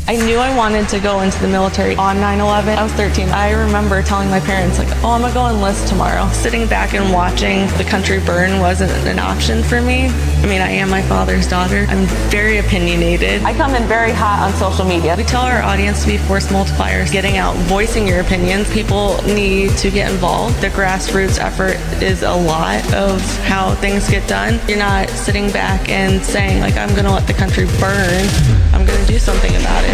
I knew I wanted to go into the military on 9/11. I was 13. I remember telling my parents, like, oh, I'm gonna go enlist tomorrow. Sitting back and watching the country burn wasn't an option for me. I mean, I am my father's daughter. I'm very opinionated. I come in very hot on social media. We tell our audience to be force multipliers, getting out, voicing your opinions. People need to get involved. The grassroots effort is a lot of how things get done. You're not sitting back and saying, like, I'm gonna let the country burn. I'm gonna do something about it.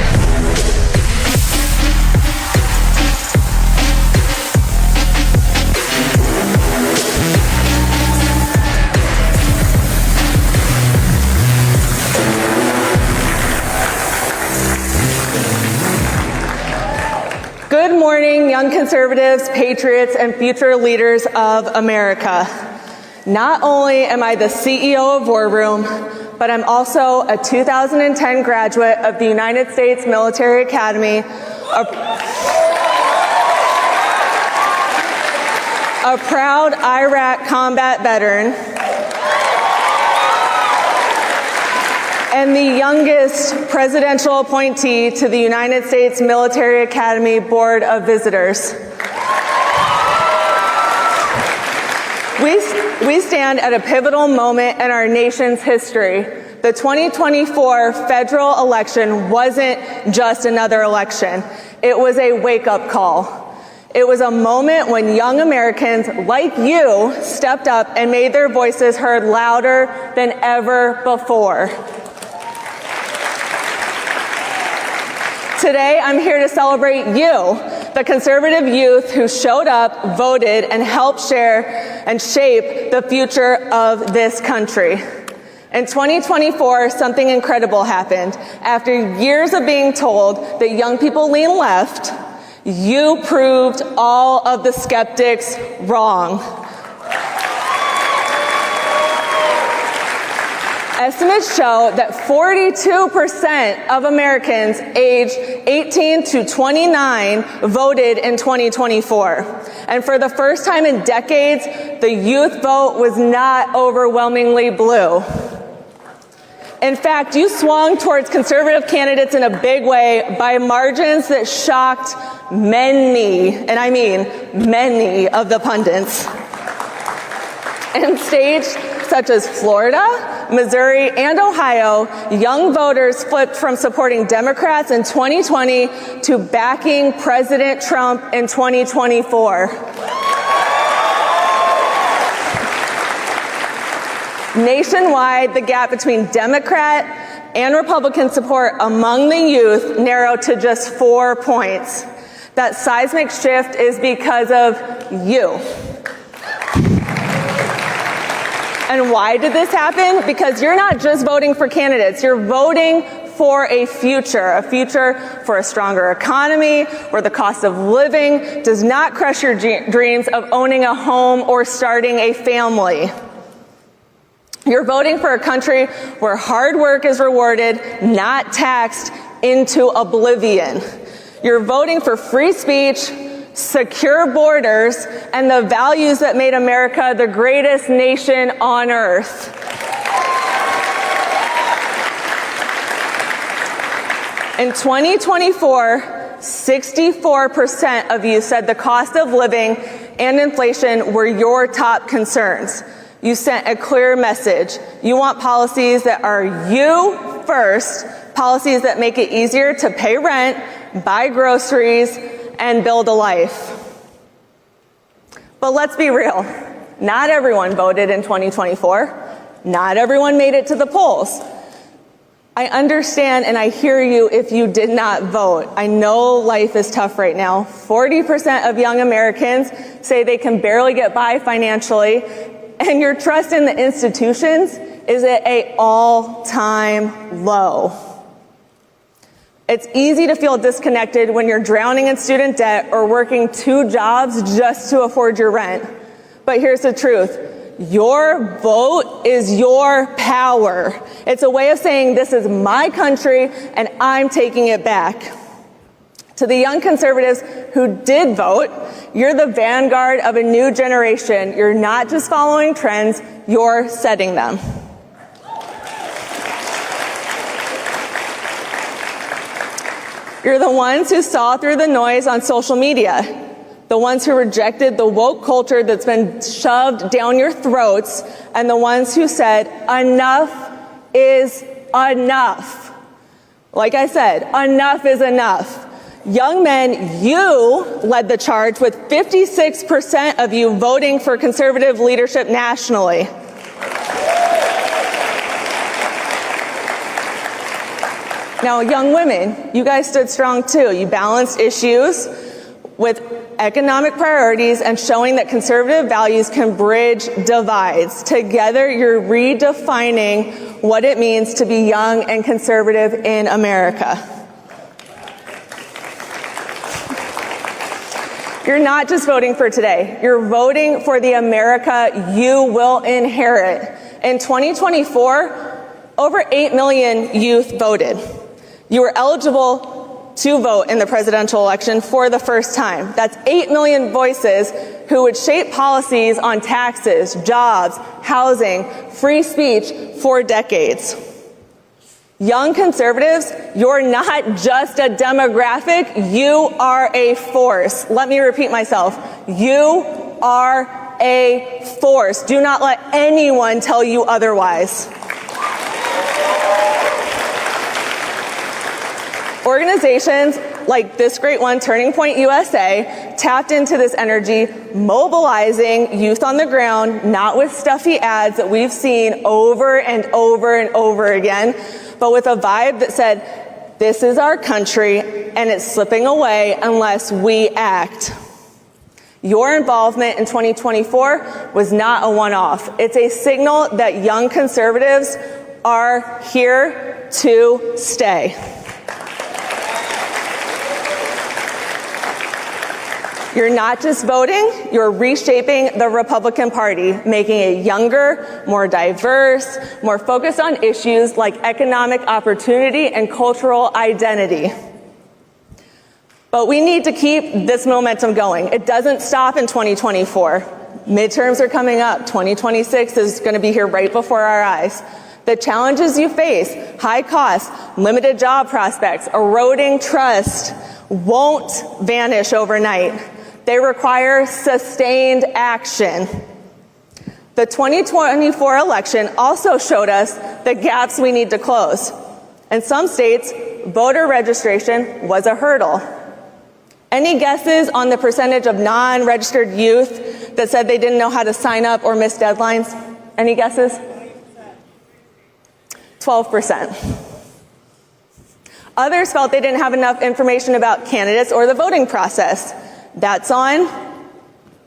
Good morning, young conservatives, patriots, and future leaders of America. Not only am I the CEO of War Room, but I'm also a 2010 graduate of the United States Military Academy, a proud Iraq combat veteran, and the youngest presidential appointee to the United States Military Academy Board of Visitors. We stand at a pivotal moment in our nation's history. The 2024 federal election wasn't just another election. It was a wake-up call. It was a moment when young Americans like you stepped up and made their voices heard louder than ever before. Today, I'm here to celebrate you, the conservative youth who showed up, voted, and helped share and shape the future of this country. In 2024, something incredible happened. After years of being told that young people lean left, you proved all of the skeptics wrong. Estimates show that 42% of Americans aged 18 to 29 voted in 2024. And for the first time in decades, the youth vote was not overwhelmingly blue. In fact, you swung towards conservative candidates in a big way by margins that shocked many, and I mean many, of the pundits. In states such as Florida, Missouri, and Ohio, young voters flipped from supporting Democrats in 2020 to backing President Trump in 2024. Nationwide, the gap between Democrat and Republican support among the youth narrowed to just 4 points. That seismic shift is because of you. And why did this happen? Because you're not just voting for candidates, you're voting for a future for a stronger economy, where the cost of living does not crush your dreams of owning a home or starting a family. You're voting for a country where hard work is rewarded, not taxed into oblivion. You're voting for free speech, secure borders, and the values that made America the greatest nation on earth. In 2024, 64% of you said the cost of living and inflation were your top concerns. You sent a clear message. You want policies that are you first, policies that make it easier to pay rent, buy groceries, and build a life. But let's be real. Not everyone voted in 2024. Not everyone made it to the polls. I understand and I hear you if you did not vote. I know life is tough right now. 40% of young Americans say they can barely get by financially, and your trust in the institutions is at an all-time low. It's easy to feel disconnected when you're drowning in student debt or working 2 jobs just to afford your rent. But here's the truth. Your vote is your power. It's a way of saying this is my country and I'm taking it back. To the young conservatives who did vote, you're the vanguard of a new generation. You're not just following trends, you're setting them. You're the ones who saw through the noise on social media, the ones who rejected the woke culture that's been shoved down your throats, and the ones who said, enough is enough. Like I said, enough is enough. Young men, you led the charge with 56% of you voting for conservative leadership nationally. Now, young women, you guys stood strong too. You balanced issues with economic priorities and showing that conservative values can bridge divides. Together, you're redefining what it means to be young and conservative in America. You're not just voting for today. You're voting for the America you will inherit. In 2024, over 8 million youth voted. You were eligible to vote in the presidential election for the first time. That's 8 million voices who would shape policies on taxes, jobs, housing, free speech for decades. Young conservatives, you're not just a demographic, you are a force. Let me repeat myself. You are a force. Do not let anyone tell you otherwise. Organizations like this great one, Turning Point USA, tapped into this energy, mobilizing youth on the ground, not with stuffy ads that we've seen over and over and over again, but with a vibe that said, this is our country and it's slipping away unless we act. Your involvement in 2024 was not a one-off. It's a signal that young conservatives are here to stay. You're not just voting, you're reshaping the Republican Party, making it younger, more diverse, more focused on issues like economic opportunity and cultural identity. But we need to keep this momentum going. It doesn't stop in 2024. Midterms are coming up. 2026 is going to be here right before our eyes. The challenges you face, high costs, limited job prospects, eroding trust, won't vanish overnight. They require sustained action. The 2024 election also showed us the gaps we need to close. In some states, voter registration was a hurdle. Any guesses on the percentage of non-registered youth that said they didn't know how to sign up or miss deadlines? Any guesses? 12%. Others felt they didn't have enough information about candidates or the voting process. That's on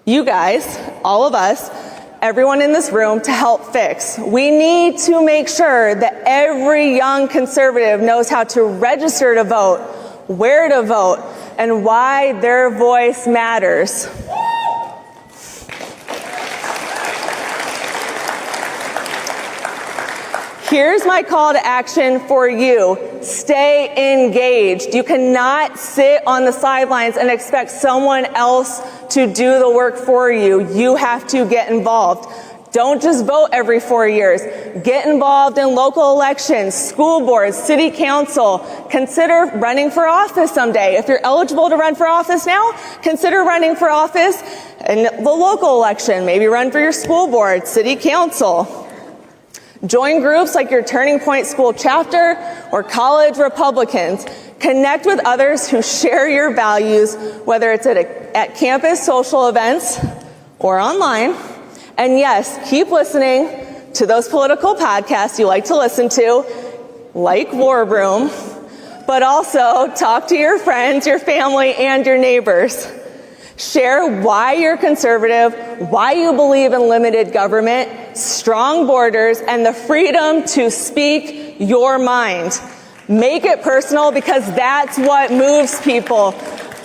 you guys, all of us, everyone in this room to help fix. We need to make sure that every young conservative knows how to register to vote, where to vote, and why their voice matters. Here's my call to action for you. Stay engaged. You cannot sit on the sidelines and expect someone else to do the work for you. You have to get involved. Don't just vote every 4 years. Get involved in local elections, school boards, city council. Consider running for office someday. If you're eligible to run for office now, consider running for office in the local election. Maybe run for your school board, city council. Join groups like your Turning Point School chapter or College Republicans. Connect with others who share your values, whether it's at campus social events or online. And yes, keep listening to those political podcasts you like to listen to, like War Room, but also talk to your friends, your family, and your neighbors. Share why you're conservative, why you believe in limited government, strong borders, and the freedom to speak your mind. Make it personal because that's what moves people.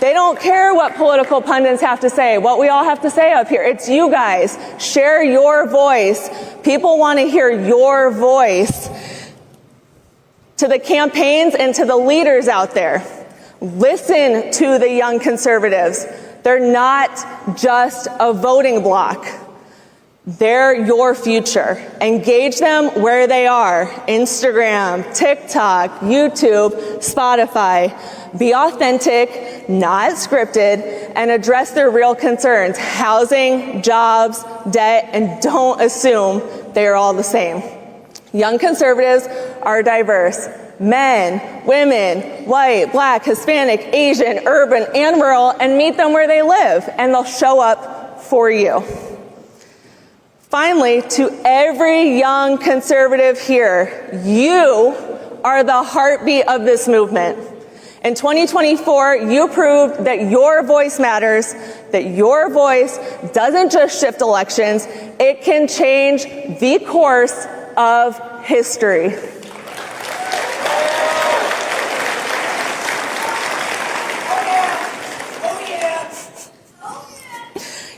They don't care what political pundits have to say, what we all have to say up here. It's you guys. Share your voice. People want to hear your voice. To the campaigns and to the leaders out there, listen to the young conservatives. They're not just a voting bloc. They're your future. Engage them where they are. Instagram, TikTok, YouTube, Spotify. Be authentic, not scripted, and address their real concerns: housing, jobs, debt, and don't assume they are all the same. Young conservatives are diverse. Men, women, white, black, Hispanic, Asian, urban, and rural, and meet them where they live, and they'll show up for you. Finally, to every young conservative here, you are the heartbeat of this movement. In 2024, you proved that your voice matters, that your voice doesn't just shift elections, it can change the course of history.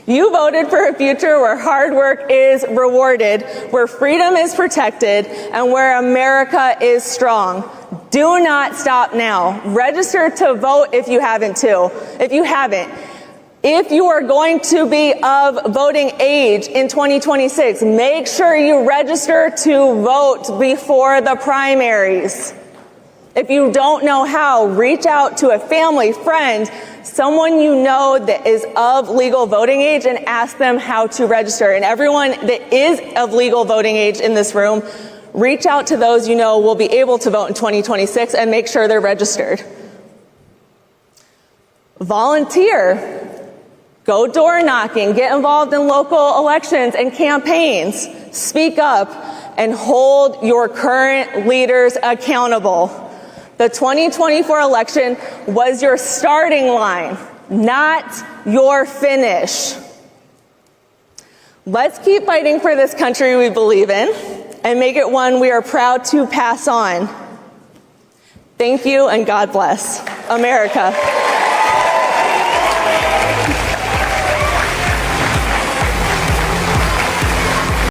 You voted for a future where hard work is rewarded, where freedom is protected, and where America is strong. Do not stop now. Register to vote if you haven't. If you are going to be of voting age in 2026, make sure you register to vote before the primaries. If you don't know how, reach out to a family, friend, someone you know that is of legal voting age and ask them how to register. And everyone that is of legal voting age in this room, reach out to those you know will be able to vote in 2026 and make sure they're registered. Volunteer. Go door knocking. Get involved in local elections and campaigns. Speak up and hold your current leaders accountable. The 2024 election was your starting line, not your finish. Let's keep fighting for this country we believe in and make it one we are proud to pass on. Thank you and God bless. America.